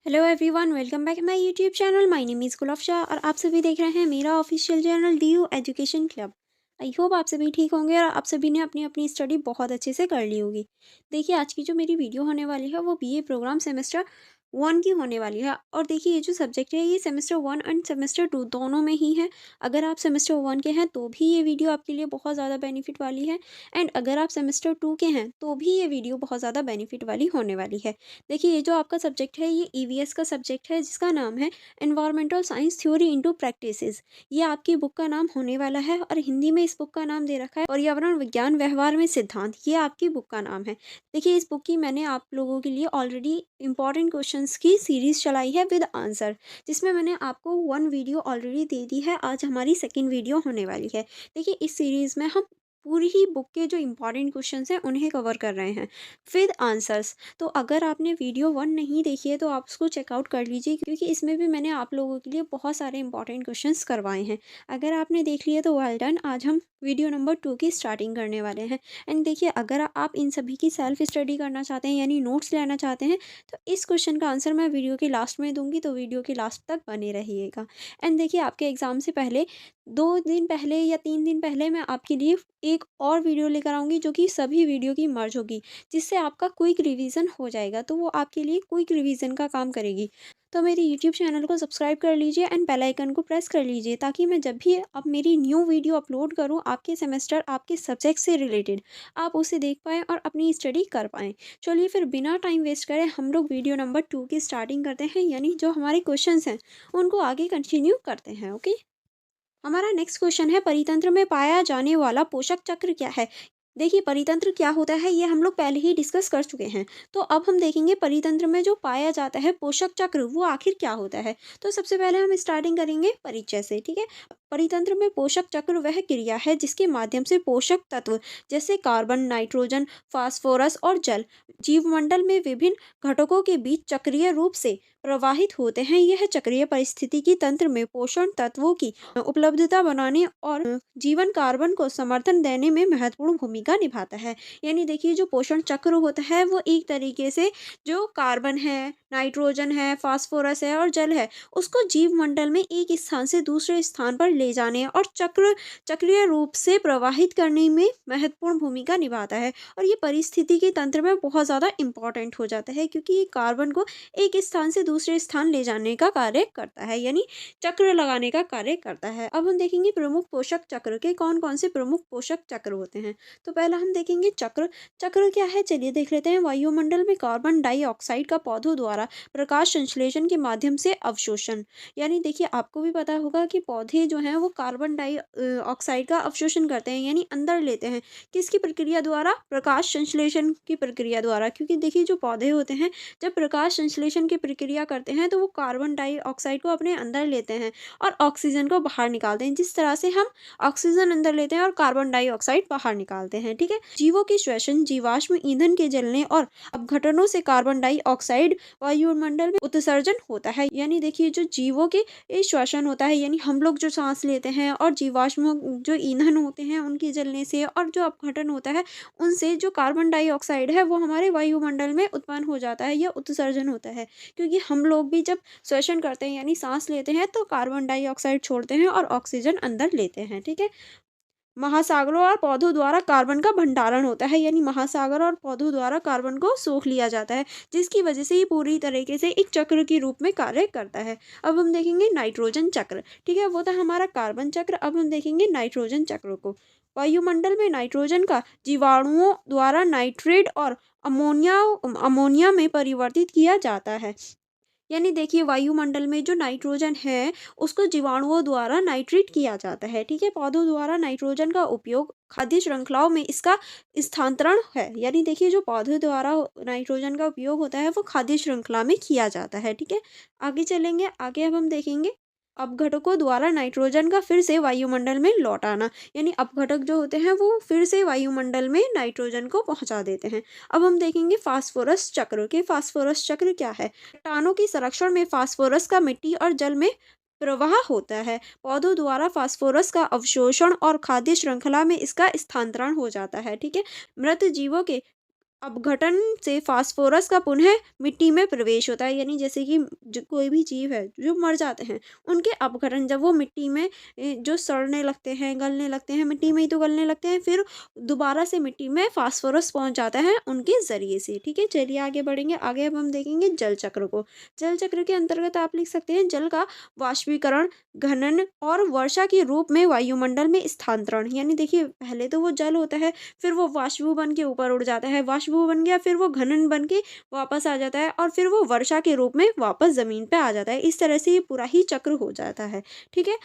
Hello everyone, welcome back my YouTube channel. My name is Gulafsha और आप सभी देख रहे हैं मेरा official channel DU education club. I hope आप सभी ठीक होंगे और आप सभी ने अपनी अपनी स्टडी बहुत अच्छे से कर ली होगी। देखिए, आज की जो मेरी वीडियो होने वाली है वो बीए प्रोग्राम सेमेस्टर 1 की होने वाली है। और देखिए, ये जो सब्जेक्ट है ये सेमेस्टर 1 एंड सेमेस्टर 2 दोनों में ही है। अगर आप सेमेस्टर 1 के हैं तो भी ये वीडियो आपके लिए बहुत ज़्यादा बेनिफिट वाली है, एंड अगर आप सेमेस्टर 2 के हैं तो भी ये वीडियो बहुत ज़्यादा बेनिफिट वाली होने वाली है। देखिए, ये जो आपका सब्जेक्ट है ये ईवीएस का सब्जेक्ट है, जिसका नाम है environmental science theory into practices. ये आपकी बुक का नाम होने वाला है और हिंदी में इस बुक का नाम दे रखा है पर्यावरण विज्ञान व्यवहार में सिद्धांत। ये आपकी बुक का नाम है। देखिए, इस बुक की मैंने आप लोगों के लिए ऑलरेडी इंपॉर्टेंट क्वेश्चंस की सीरीज चलाई है विद आंसर, जिसमें मैंने आपको 1 वीडियो ऑलरेडी दे दी है। आज हमारी सेकेंड वीडियो होने वाली है। देखिए, इस सीरीज में हम पूरी ही बुक के जो इंपॉर्टेंट क्वेश्चंस हैं उन्हें कवर कर रहे हैं विद आंसर्स। तो अगर आपने वीडियो 1 नहीं देखी है तो आप उसको चेकआउट कर लीजिए, क्योंकि इसमें भी मैंने आप लोगों के लिए बहुत सारे इंपॉर्टेंट क्वेश्चंस करवाए हैं। अगर आपने देख लिया तो वेल डन। आज हम वीडियो नंबर 2 की स्टार्टिंग करने वाले हैं। एंड देखिए, अगर आप इन सभी की सेल्फ स्टडी करना चाहते हैं यानी नोट्स लेना चाहते हैं तो इस क्वेश्चन का आंसर मैं वीडियो के लास्ट में दूंगी, तो वीडियो के लास्ट तक बने रहिएगा। एंड देखिए, आपके एग्ज़ाम से पहले 2 दिन पहले या 3 दिन पहले मैं आपके लिए एक और वीडियो लेकर आऊँगी, जो कि सभी वीडियो की मर्ज होगी, जिससे आपका क्विक रिवीजन हो जाएगा। तो वो आपके लिए क्विक रिवीजन का काम करेगी। तो मेरे यूट्यूब चैनल को सब्सक्राइब कर लीजिए एंड बेल आइकन को प्रेस कर लीजिए, ताकि मैं जब भी अब मेरी न्यू वीडियो अपलोड करूं आपके सेमेस्टर आपके सब्जेक्ट से रिलेटेड, आप उसे देख पाएँ और अपनी स्टडी कर पाएँ। चलिए फिर बिना टाइम वेस्ट करें हम लोग वीडियो नंबर 2 की स्टार्टिंग करते हैं, यानी जो हमारे क्वेश्चन हैं उनको आगे कंटिन्यू करते हैं। ओके, हमारा नेक्स्ट क्वेश्चन है, परितंत्र में पाया जाने वाला पोषक चक्र क्या है। देखिए, परितंत्र क्या होता है ये हम लोग पहले ही डिस्कस कर चुके हैं। तो अब हम देखेंगे परितंत्र में जो पाया जाता है पोषक चक्र वो आखिर क्या होता है। तो सबसे पहले हम स्टार्टिंग करेंगे परिचय से। ठीक है, परितंत्र में पोषक चक्र वह क्रिया है जिसके माध्यम से पोषक तत्व जैसे कार्बन, नाइट्रोजन, फास्फोरस और जल जीवमंडल में विभिन्न घटकों के बीच चक्रीय रूप से प्रवाहित होते हैं। यह चक्रीय परिस्थितिकी तंत्र में पोषण तत्वों की उपलब्धता बनाने और जीवन कार्बन को समर्थन देने में महत्वपूर्ण भूमिका निभाता है। यानी देखिए, जो पोषण चक्र होता है वो एक तरीके से जो कार्बन है, नाइट्रोजन है, फास्फोरस है और जल है, उसको जीव मंडल में एक स्थान से दूसरे स्थान पर ले जाने और चक्रीय रूप से प्रवाहित करने में महत्वपूर्ण भूमिका निभाता है। और ये परिस्थिति के तंत्र में बहुत ज़्यादा इंपॉर्टेंट हो जाता है, क्योंकि ये कार्बन को एक स्थान से दूसरे स्थान ले जाने का कार्य करता है, यानी चक्र लगाने का कार्य करता है। अब हम देखेंगे प्रमुख पोषक चक्र के कौन कौन से प्रमुख पोषक चक्र होते हैं। तो पहला हम देखेंगे चक्र। चक्र क्या है, चलिए देख लेते हैं। वायुमंडल में कार्बन डाइऑक्साइड का पौधों द्वारा प्रकाश संश्लेषण के माध्यम से अवशोषण। यानी देखिए, आपको भी पता होगा कि पौधे जो हैं वो कार्बन डाइऑक्साइड का अवशोषण करते हैं, यानी अंदर लेते हैं। किसकी प्रक्रिया द्वारा? प्रकाश संश्लेषण की प्रक्रिया द्वारा। क्योंकि देखिए, जो पौधे होते हैं जब प्रकाश संश्लेषण की प्रक्रिया करते हैं तो वो कार्बन डाइऑक्साइड को अपने अंदर लेते हैं और ऑक्सीजन को बाहर निकालते हैं। जिस तरह से हम ऑक्सीजन अंदर लेते हैं और कार्बन डाइऑक्साइड बाहर निकालते हैं। ठीक है, जीवों की श्वसन जीवाश्म ईंधन के जलने और अपघटनों से कार्बन डाइऑक्साइड वायुमंडल में उत्सर्जन होता है। यानी देखिए, जो जीवों के ये श्वसन होता है, यानी हम लोग जो सांस लेते हैं और जीवाश्म जो ईंधन होते हैं उनके जलने से और जो अपघटन होता है उनसे जो कार्बन डाइऑक्साइड है वो हमारे वायुमंडल में उत्पन्न हो जाता है या उत्सर्जन होता है। क्योंकि हम लोग भी जब श्वसन करते हैं यानी सांस लेते हैं तो कार्बन डाइऑक्साइड छोड़ते हैं और ऑक्सीजन अंदर लेते हैं। ठीक है, महासागरों और पौधों द्वारा कार्बन का भंडारण होता है, यानी महासागर और पौधों द्वारा कार्बन को सोख लिया जाता है, जिसकी वजह से ये पूरी तरीके से एक चक्र के रूप में कार्य करता है। अब हम देखेंगे नाइट्रोजन चक्र। ठीक है, वो था हमारा कार्बन चक्र। अब हम देखेंगे नाइट्रोजन चक्र को। वायुमंडल में नाइट्रोजन का जीवाणुओं द्वारा नाइट्रेट और अमोनिया अमोनिया में परिवर्तित किया जाता है। यानी देखिए, वायुमंडल में जो नाइट्रोजन है उसको जीवाणुओं द्वारा नाइट्रेट किया जाता है। ठीक है, पौधों द्वारा नाइट्रोजन का उपयोग खाद्य श्रृंखलाओं में इसका स्थानांतरण है। यानी देखिए, जो पौधों द्वारा नाइट्रोजन का उपयोग होता है वो खाद्य श्रृंखला में किया जाता है। ठीक है, आगे चलेंगे। आगे अब हम देखेंगे अपघटकों द्वारा नाइट्रोजन का फिर से वायुमंडल में लौट आना। यानी अपघटक जो होते हैं वो फिर से वायुमंडल में नाइट्रोजन को पहुंचा देते हैं। अब हम देखेंगे फास्फोरस चक्र के। फास्फोरस चक्र क्या है? चट्टानों के संरक्षण में फास्फोरस का मिट्टी और जल में प्रवाह होता है। पौधों द्वारा फास्फोरस का अवशोषण और खाद्य श्रृंखला में इसका स्थानांतरण हो जाता है। ठीक है, मृत जीवों के अपघटन से फास्फोरस का पुनः मिट्टी में प्रवेश होता है। यानी जैसे कि कोई भी जीव है जो मर जाते हैं, उनके अपघटन जब वो मिट्टी में जो सड़ने लगते हैं, गलने लगते हैं, मिट्टी में ही तो गलने लगते हैं, फिर दोबारा से मिट्टी में फास्फोरस पहुंच जाता है उनके जरिए से। ठीक है, चलिए आगे बढ़ेंगे। आगे अब हम देखेंगे जल चक्र को। जल चक्र के अंतर्गत आप लिख सकते हैं जल का वाष्पीकरण, घनन और वर्षा के रूप में वायुमंडल में स्थानांतरण। यानी देखिए, पहले तो वो जल होता है, फिर वो वाष्प बन के ऊपर उड़ जाता है, वाष्प बन गया, फिर वो घनन बन के वापस आ जाता है, और फिर वो वर्षा के रूप में वापस जमीन पे आ जाता है। इस तरह से ये पूरा ही चक्र हो जाता है। ठीक है,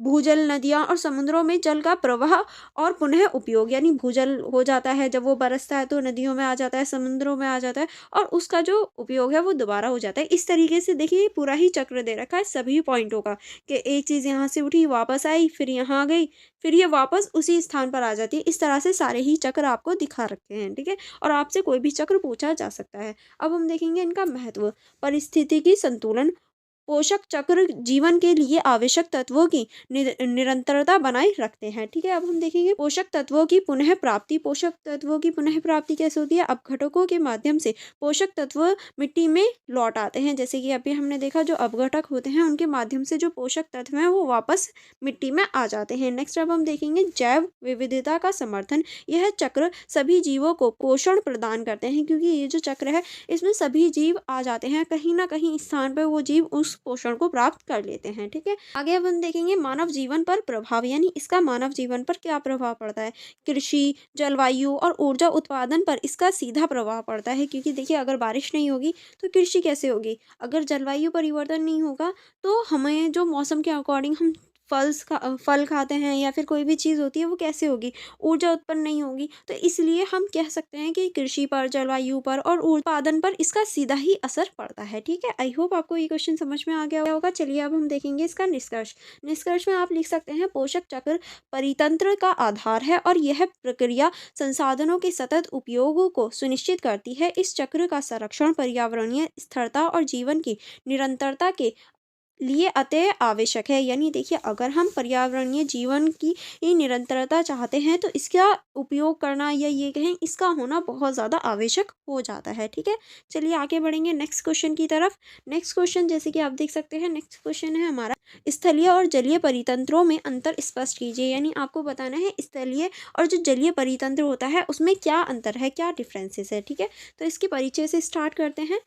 भूजल, नदियाँ और समुद्रों में जल का प्रवाह और पुनः उपयोग। यानी भूजल हो जाता है, जब वो बरसता है तो नदियों में आ जाता है, समुद्रों में आ जाता है, और उसका जो उपयोग है वो दोबारा हो जाता है। इस तरीके से देखिए पूरा ही चक्र दे रखा है सभी पॉइंटों का, कि एक चीज़ यहाँ से उठी, वापस आई, फिर यहाँ आ गई, फिर ये वापस उसी स्थान पर आ जाती है। इस तरह से सारे ही चक्र आपको दिखा रखे हैं। ठीक है, और आपसे कोई भी चक्र पूछा जा सकता है। अब हम देखेंगे इनका महत्व। परिस्थितिकी संतुलन। पोषक चक्र जीवन के लिए आवश्यक तत्वों की निरंतरता बनाए रखते हैं। ठीक है, अब हम देखेंगे पोषक तत्वों की पुनः प्राप्ति। पोषक तत्वों की पुनः प्राप्ति कैसे होती है? अपघटकों के माध्यम से पोषक तत्व मिट्टी में लौट आते हैं। जैसे कि अभी हमने देखा, जो अपघटक होते हैं उनके माध्यम से जो पोषक तत्व हैं वो वापस मिट्टी में आ जाते हैं। नेक्स्ट अब हम देखेंगे जैव विविधता का समर्थन। यह चक्र सभी जीवों को पोषण प्रदान करते हैं, क्योंकि ये जो चक्र है इसमें सभी जीव आ जाते हैं, कहीं ना कहीं स्थान पर वो जीव उस पोषण को प्राप्त कर लेते हैं। ठीक है, आगे अब हम देखेंगे मानव जीवन पर प्रभाव। यानी इसका मानव जीवन पर क्या प्रभाव पड़ता है? कृषि, जलवायु और ऊर्जा उत्पादन पर इसका सीधा प्रभाव पड़ता है, क्योंकि देखिए अगर बारिश नहीं होगी तो कृषि कैसे होगी? अगर जलवायु परिवर्तन नहीं होगा तो हमें जो मौसम के अकॉर्डिंग हम फल खाते हैं या फिर कोई भी चीज़ होती है वो कैसे होगी? ऊर्जा उत्पन्न नहीं होगी। तो इसलिए हम कह सकते हैं कि कृषि पर, जलवायु पर और उत्पादन पर इसका सीधा ही असर पड़ता है। ठीक है, आई होप आपको ये क्वेश्चन समझ में आ गया होगा। चलिए अब हम देखेंगे इसका निष्कर्ष। निष्कर्ष में आप लिख सकते हैं पोषक चक्र परितंत्र का आधार है, और यह प्रक्रिया संसाधनों के सतत उपयोग को सुनिश्चित करती है। इस चक्र का संरक्षण पर्यावरणीय स्थिरता और जीवन की निरंतरता के लिए अतः आवश्यक है। यानी देखिए, अगर हम पर्यावरणीय जीवन की ये निरंतरता चाहते हैं तो इसका उपयोग करना, या ये कहें इसका होना बहुत ज़्यादा आवश्यक हो जाता है। ठीक है, चलिए आगे बढ़ेंगे नेक्स्ट क्वेश्चन की तरफ। नेक्स्ट क्वेश्चन जैसे कि आप देख सकते हैं, नेक्स्ट क्वेश्चन है हमारा, स्थलीय और जलीय परितंत्रों में अंतर स्पष्ट कीजिए। यानी आपको बताना है स्थलीय और जो जलीय परितंत्र होता है उसमें क्या अंतर है, क्या डिफरेंसेस है। ठीक है, तो इसके परिचय से स्टार्ट करते हैं।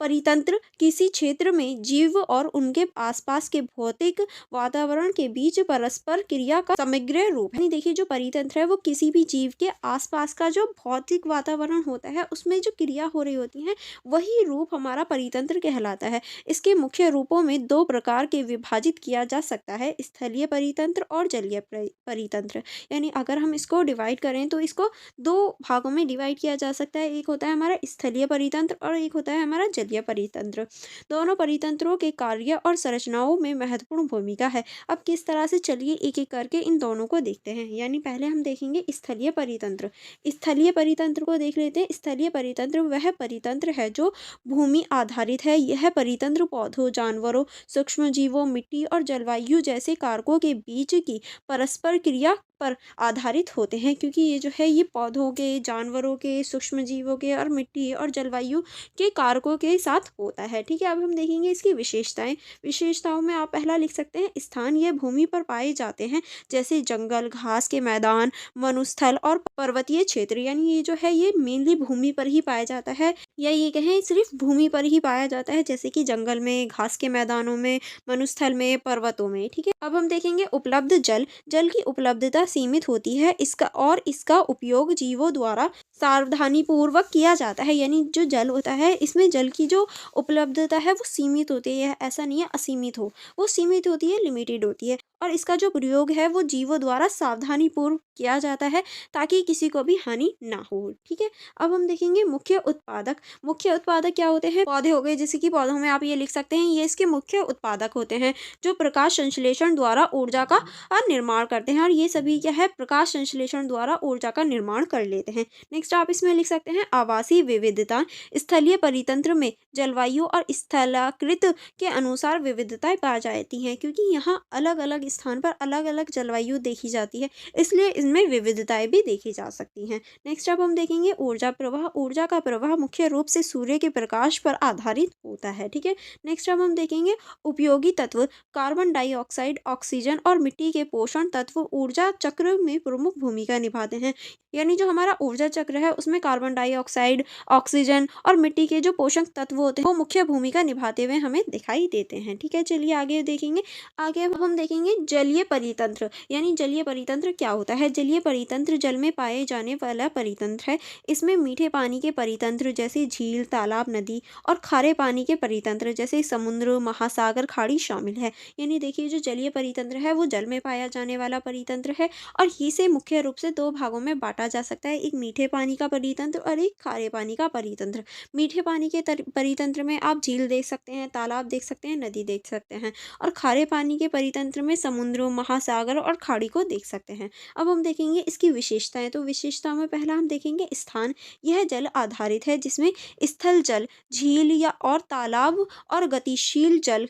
परितंत्र किसी क्षेत्र में जीव और उनके आसपास के भौतिक वातावरण के बीच परस्पर क्रिया का समग्र रूप है। देखिए, जो परितंत्र है वो किसी भी जीव के आसपास का जो भौतिक वातावरण होता है उसमें जो क्रिया हो रही होती है वही रूप हमारा परितंत्र कहलाता है। इसके मुख्य रूपों में दो प्रकार के विभाजित किया जा सकता है, स्थलीय परितंत्र और जलीय परितंत्र। यानी अगर हम इसको डिवाइड करें तो इसको दो भागों में डिवाइड किया जा सकता है। एक होता है हमारा स्थलीय परितंत्र और एक होता है हमारा जलीय परितंत्र। दोनों परितंत्रों के कार्य और संरचनाओं में महत्वपूर्ण भूमिका है। अब किस तरह से, चलिए एक एक करके इन दोनों को देखते हैं। यानी पहले हम देखेंगे स्थलीय परितंत्र। स्थलीय परितंत्र को देख लेते हैं। स्थलीय परितंत्र वह परितंत्र है जो भूमि आधारित है। यह परितंत्र पौधों, जानवरों, सूक्ष्म जीवों, मिट्टी और जलवायु जैसे कारकों के बीच की परस्पर क्रिया पर आधारित होते हैं, क्योंकि ये जो है ये पौधों के, जानवरों के, सूक्ष्म जीवों के और मिट्टी और जलवायु के कारकों के साथ होता है। ठीक है, अब हम देखेंगे इसकी विशेषताएं। विशेषताओं में आप पहला लिख सकते हैं स्थान। ये भूमि पर पाए जाते हैं, जैसे जंगल, घास के मैदान, मरुस्थल और पर्वतीय क्षेत्र। यानी ये जो है ये मेनली भूमि पर ही पाया जाता है, या ये कहें सिर्फ भूमि पर ही पाया जाता है, जैसे कि जंगल में, घास के मैदानों में, मरुस्थल में, पर्वतों में। ठीक है, अब हम देखेंगे उपलब्ध जल। जल की उपलब्धता सीमित होती है, इसका उपयोग जीवों द्वारा सावधानी पूर्वक किया जाता है। यानी जो जल होता है इसमें जल की जो उपलब्धता है वो सीमित होती है, ऐसा नहीं है असीमित हो, वो सीमित होती है, लिमिटेड होती है। और इसका जो प्रयोग है वो जीवों द्वारा सावधानी पूर्वक किया जाता है, ताकि किसी को भी हानि ना हो। ठीक है, अब हम देखेंगे मुख्य उत्पादक। मुख्य उत्पादक क्या होते हैं? पौधे हो गए, जैसे कि पौधों में आप ये लिख सकते हैं, ये इसके मुख्य उत्पादक होते हैं, जो प्रकाश संश्लेषण द्वारा ऊर्जा का निर्माण करते हैं। और ये सभी क्या है? प्रकाश संश्लेषण द्वारा ऊर्जा का निर्माण कर लेते हैं। नेक्स्ट आप इसमें लिख सकते हैं आवासीय विविधता। स्थलीय परितंत्र में जलवायु और स्थलाकृत के अनुसार विविधताएं पाई जाती हैं, क्योंकि यहाँ अलग अलग स्थान पर अलग अलग जलवायु देखी जाती है, इसलिए इनमें विविधताएं भी देखी जा सकती हैं। नेक्स्ट अब हम देखेंगे ऊर्जा प्रवाह। ऊर्जा का प्रवाह मुख्य रूप से सूर्य के प्रकाश पर आधारित होता है। ठीक है। नेक्स्ट अब हम देखेंगे उपयोगी तत्व। कार्बन डाइऑक्साइड, ऑक्सीजन और मिट्टी के पोषण तत्व ऊर्जा चक्र में प्रमुख भूमिका निभाते हैं। यानी जो हमारा ऊर्जा चक्र है उसमें कार्बन डाइऑक्साइड, ऑक्सीजन और मिट्टी के जो पोषक तत्व होते हैं वो मुख्य भूमिका निभाते हुए हमें दिखाई देते हैं। ठीक है, चलिए आगे देखेंगे। आगे अब हम देखेंगे जलीय परितंत्र। यानी जलीय परितंत्र क्या होता है। जलीय परितंत्र जल में पाए जाने वाला परितंत्र है। इसमें मीठे पानी के परितंत्र जैसे झील, तालाब, नदी और खारे पानी के परितंत्र जैसे समुद्र, महासागर, खाड़ी शामिल है। यानी देखिए जो जलीय परितंत्र है वो जल में पाया जाने वाला परितंत्र है और इसे मुख्य रूप से दो भागों में बांटा जा सकता है, एक मीठे पानी का परितंत्र और एक खारे पानी का परितंत्र। मीठे पानी के परितंत्र में आप झील देख सकते हैं, तालाब देख सकते हैं, नदी देख सकते हैं और खारे पानी के परितंत्र में समुद्र, महासागर और खाड़ी को देख सकते हैं। अब हम देखेंगे इसकी विशेषताएं। तो विशेषताओं में पहला हम देखेंगे स्थान। यह जल आधारित है जिसमें स्थल जल, झील या और तालाब और गतिशील जल,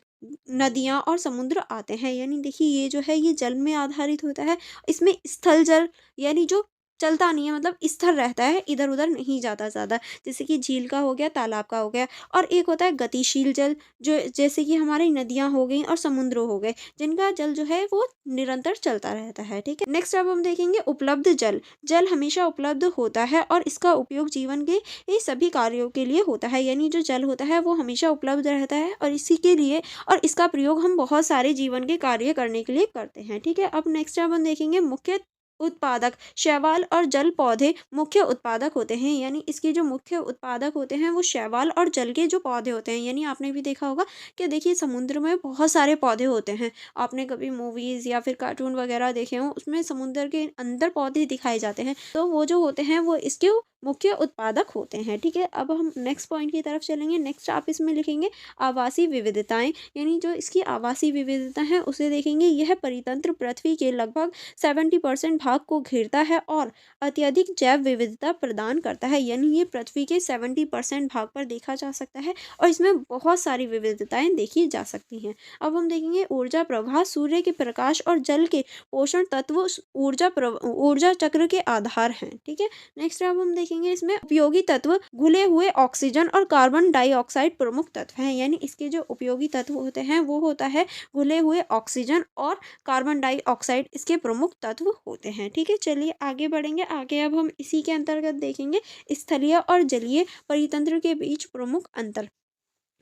नदियाँ और समुद्र आते हैं। यानी देखिए ये जो है ये जल में आधारित होता है। इसमें स्थल जल यानी जो चलता नहीं है, मतलब स्थिर रहता है, इधर उधर नहीं जाता ज़्यादा, जैसे कि झील का हो गया, तालाब का हो गया। और एक होता है गतिशील जल, जो जैसे कि हमारी नदियाँ हो गई और समुद्र हो गए, जिनका जल जो है वो निरंतर चलता रहता है। ठीक है। नेक्स्ट अब हम देखेंगे उपलब्ध जल। जल हमेशा उपलब्ध होता है और इसका उपयोग जीवन के ये सभी कार्यों के लिए होता है। यानी जो जल होता है वो हमेशा उपलब्ध रहता है और इसी के लिए और इसका प्रयोग हम बहुत सारे जीवन के कार्य करने के लिए करते हैं। ठीक है। अब नेक्स्ट अब हम देखेंगे मुख्य उत्पादक। शैवाल और जल पौधे मुख्य उत्पादक होते हैं। यानी इसके जो मुख्य उत्पादक होते हैं वो शैवाल और जल के जो पौधे होते हैं। यानी आपने भी देखा होगा कि देखिए समुद्र में बहुत सारे पौधे होते हैं। आपने कभी मूवीज़ या फिर कार्टून वगैरह देखे हों, उसमें समुद्र के अंदर पौधे दिखाए जाते हैं, तो वो जो होते हैं वो इसके मुख्य उत्पादक होते हैं। ठीक है। अब हम नेक्स्ट पॉइंट की तरफ चलेंगे। नेक्स्ट आप इसमें लिखेंगे आवासीय विविधताएं। यानी जो इसकी आवासीय विविधता है उसे देखेंगे। यह परितंत्र पृथ्वी के लगभग 70% भाग को घेरता है और अत्यधिक जैव विविधता प्रदान करता है। यानी ये पृथ्वी के 70% भाग पर देखा जा सकता है और इसमें बहुत सारी विविधताएं देखी जा सकती हैं। अब हम देखेंगे ऊर्जा प्रवाह। सूर्य के प्रकाश और जल के पोषण तत्व ऊर्जा चक्र के आधार हैं। ठीक है। नेक्स्ट अब हम देखेंगे इसमें उपयोगी तत्व। घुले हुए ऑक्सीजन और कार्बन डाइऑक्साइड प्रमुख तत्व हैं। यानी इसके जो उपयोगी तत्व होते हैं वो होता है घुले हुए ऑक्सीजन और कार्बन डाइऑक्साइड, इसके प्रमुख तत्व होते हैं। ठीक है। चलिए आगे बढ़ेंगे। आगे अब हम इसी के अंतर्गत देखेंगे स्थलीय और जलीय परितंत्र के बीच प्रमुख अंतर।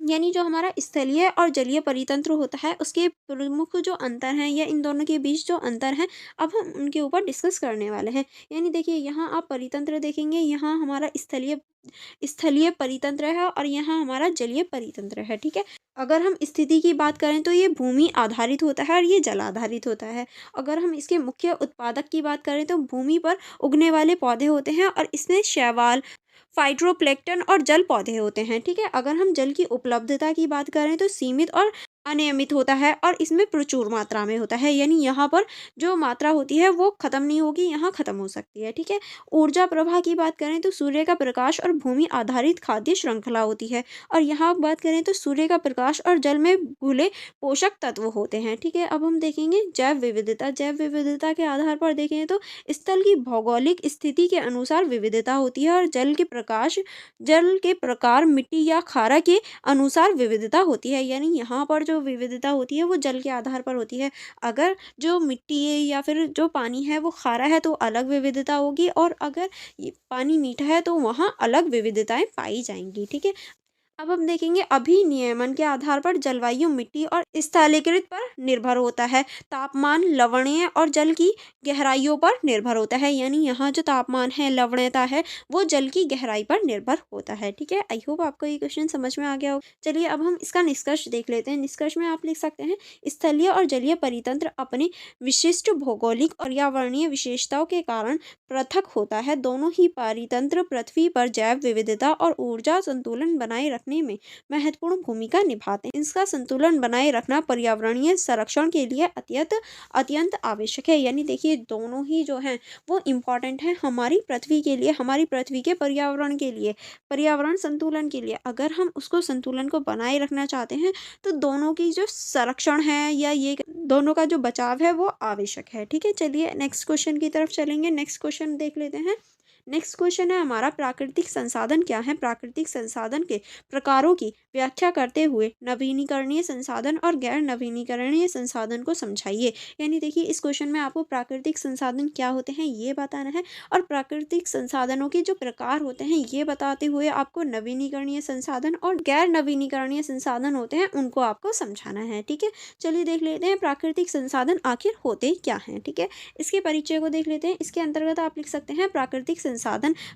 यानी जो हमारा स्थलीय और जलीय परितंत्र होता है उसके प्रमुख जो अंतर हैं या इन दोनों के बीच जो अंतर हैं अब हम उनके ऊपर डिस्कस करने वाले हैं। यानी देखिए यहाँ आप परितंत्र देखेंगे, यहाँ हमारा स्थलीय स्थलीय परितंत्र है और यहाँ हमारा जलीय परितंत्र है। ठीक है। अगर हम स्थिति की बात करें तो ये भूमि आधारित होता है और ये जल आधारित होता है। अगर हम इसके मुख्य उत्पादक की बात करें तो भूमि पर उगने वाले पौधे होते हैं और इसमें शैवाल, फाइटोप्लैंक्टन और जल पौधे होते हैं। ठीक है। अगर हम जल की उपलब्धता की बात करें तो सीमित और अनियमित होता है और इसमें प्रचुर मात्रा में होता है। यानी यहाँ पर जो मात्रा होती है वो खत्म नहीं होगी, यहाँ खत्म हो सकती है। ठीक है। ऊर्जा प्रवाह की बात करें तो सूर्य का प्रकाश और भूमि आधारित खाद्य श्रृंखला होती है और यहाँ बात करें तो सूर्य का प्रकाश और जल में घुले पोषक तत्व होते हैं। ठीक है। अब हम देखेंगे जैव विविधता। जैव विविधता के आधार पर देखें तो स्थल की भौगोलिक स्थिति के अनुसार विविधता होती है और जल के प्रकार, मिट्टी या खारा के अनुसार विविधता होती है। यानी यहाँ पर जो विविधता होती है वो जल के आधार पर होती है। अगर जो मिट्टी है या फिर जो पानी है वो खारा है तो अलग विविधता होगी और अगर ये पानी मीठा है तो वहाँ अलग विविधताएं पाई जाएंगी। ठीक है। अब हम देखेंगे अभिनियमन के आधार पर जलवायु मिट्टी और स्थलीकृत पर निर्भर होता है। तापमान, लवणीय और जल की गहराइयों पर निर्भर होता है। यानी यहाँ जो तापमान है, लवणता है, वो जल की गहराई पर निर्भर होता है। ठीक है। आई होप आपको ये क्वेश्चन समझ में आ गया हो। चलिए अब हम इसका निष्कर्ष देख लेते हैं। निष्कर्ष में आप लिख सकते हैं स्थलीय और जलीय परितंत्र अपने विशिष्ट भौगोलिक और पर्यावरणीय विशेषताओं के कारण पृथक होता है। दोनों ही परितंत्र पृथ्वी पर जैव विविधता और ऊर्जा संतुलन बनाए रखने में महत्वपूर्ण भूमिका निभाते हैं। इसका संतुलन बनाए रखना पर्यावरणीय संरक्षण के लिए अत्यंत आवश्यक है। यानी देखिए दोनों ही जो हैं वो इम्पॉर्टेंट है हमारी पृथ्वी के लिए, हमारी पृथ्वी के पर्यावरण के लिए, पर्यावरण संतुलन के लिए। अगर हम उसको संतुलन को बनाए रखना चाहते हैं तो दोनों की जो संरक्षण है या ये दोनों का जो बचाव है वो आवश्यक है। ठीक है, चलिए नेक्स्ट क्वेश्चन की तरफ चलेंगे। नेक्स्ट क्वेश्चन देख लेते हैं। नेक्स्ट क्वेश्चन है हमारा, प्राकृतिक संसाधन क्या है? प्राकृतिक संसाधन के प्रकारों की व्याख्या करते हुए नवीनीकरणीय संसाधन और गैर नवीनीकरणीय संसाधन को समझाइए। यानी देखिए, इस क्वेश्चन में आपको प्राकृतिक संसाधन क्या होते हैं ये बताना है, और प्राकृतिक संसाधनों के जो प्रकार होते हैं ये बताते हुए आपको नवीनीकरणीय संसाधन और गैर नवीनीकरणीय संसाधन होते हैं उनको आपको समझाना है। ठीक है, चलिए देख लेते हैं प्राकृतिक संसाधन आखिर होते क्या हैं। ठीक है, इसके परिचय को देख लेते हैं। इसके अंतर्गत आप लिख सकते हैं, प्राकृतिक संसाधन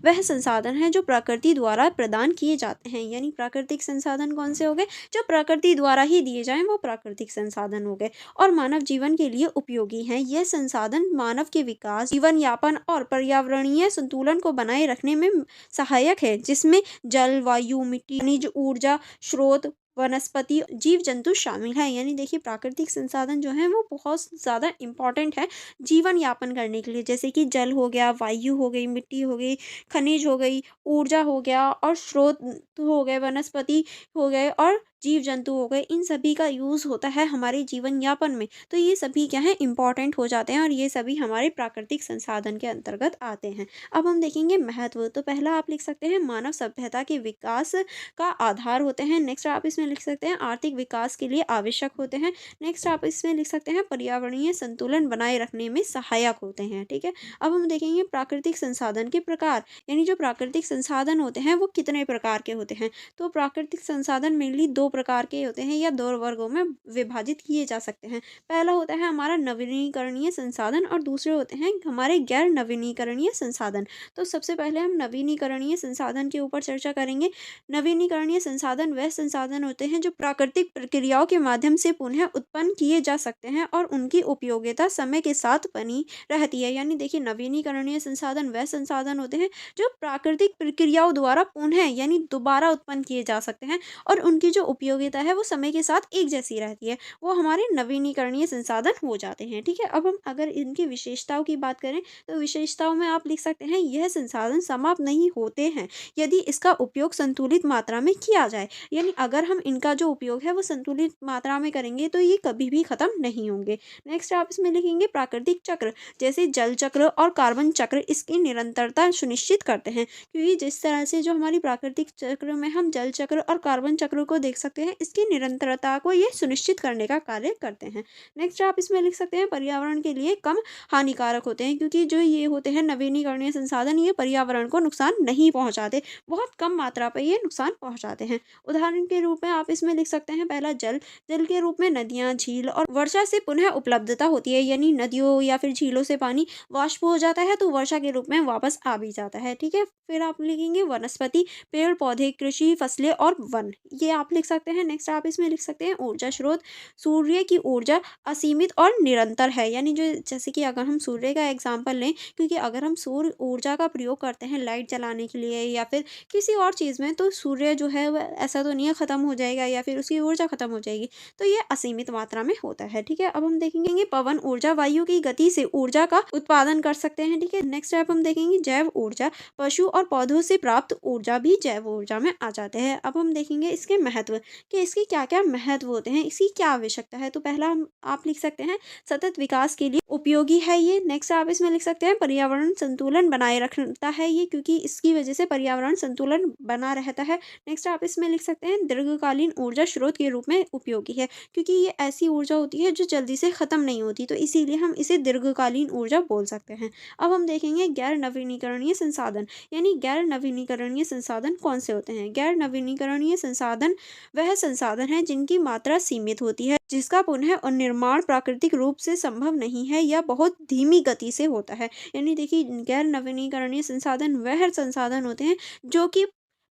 वह संसाधन है जो प्रकृति द्वारा प्रदान किए जाते हैं। यानी प्राकृतिक संसाधन कौन से हो गए? जो प्रकृति द्वारा ही दिए जाएं वो प्राकृतिक संसाधन हो गए, और मानव जीवन के लिए उपयोगी हैं। यह संसाधन मानव के विकास, जीवन यापन और पर्यावरणीय संतुलन को बनाए रखने में सहायक है, जिसमें जल, वायु, मिट्टी, खनिज, ऊर्जा स्रोत, वनस्पति, जीव जंतु शामिल हैं। यानी देखिए, प्राकृतिक संसाधन जो है वो बहुत ज़्यादा इम्पोर्टेंट है जीवन यापन करने के लिए, जैसे कि जल हो गया, वायु हो गई, मिट्टी हो गई, खनिज हो गई, ऊर्जा हो गया, और स्रोत हो गए, वनस्पति हो गए, और जीव जंतु हो गए। इन सभी का यूज़ होता है हमारे जीवन यापन में। तो ये सभी क्या है, इम्पॉर्टेंट हो जाते हैं, और ये सभी हमारे प्राकृतिक संसाधन के अंतर्गत आते हैं। अब हम देखेंगे महत्व। तो पहला आप लिख सकते हैं, मानव सभ्यता के विकास का आधार होते हैं। नेक्स्ट आप इसमें लिख सकते हैं, आर्थिक विकास के लिए आवश्यक होते हैं। नेक्स्ट आप इसमें लिख सकते हैं, पर्यावरणीय संतुलन बनाए रखने में सहायक होते हैं। ठीक है, अब हम देखेंगे प्राकृतिक संसाधन के प्रकार। यानी जो प्राकृतिक संसाधन होते हैं वो कितने प्रकार के होते हैं? तो प्राकृतिक संसाधन मेनली दो प्रकार के होते हैं, या दो वर्गों में विभाजित किए जा सकते हैं। पहला होता है हमारा नवीनीकरणीय संसाधन, और दूसरे होते हैं हमारे गैर नवीनीकरणीय संसाधन। तो सबसे पहले हम नवीनीकरणीय संसाधन के ऊपर चर्चा करेंगे। नवीनीकरणीय संसाधन वह संसाधन होते हैं जो प्राकृतिक प्रक्रियाओं के माध्यम से पुनः उत्पन्न किए जा सकते हैं, और उनकी उपयोगिता समय के साथ बनी रहती है। यानी देखिए, नवीनीकरणीय संसाधन वह संसाधन होते हैं जो प्राकृतिक प्रक्रियाओं द्वारा पुनः यानी दोबारा उत्पन्न किए जा सकते हैं, और उनकी जो उपयोगिता है वो समय के साथ एक जैसी रहती है। वो हमारे नवीनीकरणीय संसाधन हो जाते हैं। ठीक है, अब हम अगर इनकी विशेषताओं की बात करें तो विशेषताओं में आप लिख सकते हैं, यह संसाधन समाप्त नहीं होते हैं यदि इसका उपयोग संतुलित मात्रा में किया जाए। यानी अगर हम इनका जो उपयोग है वो संतुलित मात्रा में करेंगे तो ये कभी भी खत्म नहीं होंगे। नेक्स्ट आप इसमें लिखेंगे, प्राकृतिक चक्र जैसे जल चक्र और कार्बन चक्र इसकी निरंतरता सुनिश्चित करते हैं। क्योंकि जिस तरह से जो हमारी प्राकृतिक चक्र में हम जल चक्र और कार्बन चक्र को देख सकते हैं, इसकी निरंतरता को ये सुनिश्चित करने का कार्य करते हैं। नेक्स्ट आप इसमें लिख सकते हैं, पर्यावरण के लिए कम हानिकारक होते हैं। क्योंकि जो ये होते हैं नवीनीकरणीय संसाधन, ये पर्यावरण को नुकसान नहीं पहुंचाते, बहुत कम मात्रा पर ये नुकसान पहुंचाते हैं। उदाहरण के रूप में आप इसमें लिख सकते हैं, पहला जल। जल के रूप में नदियाँ, झील और वर्षा से पुनः उपलब्धता होती है। यानी नदियों या फिर झीलों से पानी वाष्प हो जाता है तो वर्षा के रूप में वापस आ भी जाता है। ठीक है, फिर आप लिखेंगे वनस्पति, पेड़ पौधे, कृषि, फसलें और वन, ये आप लिख सकते हैं। नेक्स्ट आप इसमें लिख सकते हैं, ऊर्जा स्रोत। सूर्य की ऊर्जा असीमित और निरंतर है। यानी जो जैसे कि अगर हम सूर्य का एग्जाम्पल लें, क्योंकि अगर हम सौर ऊर्जा का प्रयोग करते हैं लाइट जलाने के लिए या फिर किसी और चीज़ में, तो सूर्य जो है वह ऐसा तो नहीं है ख़त्म हो जाएगा या फिर उसकी ऊर्जा ख़त्म हो जाएगी, तो ये असीमित मात्रा में होता है। ठीक है, अब हम देखेंगे पवन ऊर्जा, वायु की गति से ऊर्जा का उत्पादन कर सकते हैं। ठीक है, नेक्स्ट स्टेप हम देखेंगे जैव ऊर्जा, पशु और पौधों से प्राप्त ऊर्जा भी जैव ऊर्जा में आ जाते हैं। अब हम देखेंगे इसके महत्व, कि इसके क्या क्या महत्व होते हैं, इसकी क्या आवश्यकता है। तो पहला हम आप लिख सकते हैं, सतत विकास के लिए उपयोगी है ये। नेक्स्ट आप इसमें लिख सकते हैं, पर्यावरण संतुलन बनाए रखता है ये, क्योंकि इसकी वजह से पर्यावरण संतुलन बना रहता है। नेक्स्ट आप इसमें लिख सकते हैं, दीर्घकालीन ऊर्जा स्रोत के रूप में उपयोगी है, क्योंकि ये ऐसी ऊर्जा होती है जो जल्दी से ख़त्म नहीं होती, तो इसीलिए हम इसे दीर्घकालीन ऊर्जा बोल सकते हैं। अब हम देखेंगे गैर नवीनीकरणीय संसाधन। यानी गैर नवीनीकरणीय संसाधन कौन से होते हैं? गैर नवीनीकरणीय संसाधन वह संसाधन है जिनकी मात्रा सीमित होती है, जिसका पुनः निर्माण प्राकृतिक रूप से संभव नहीं है या बहुत धीमी गति से होता है। यानी देखिए, गैर नवीनीकरणीय संसाधन वह संसाधन होते हैं जो कि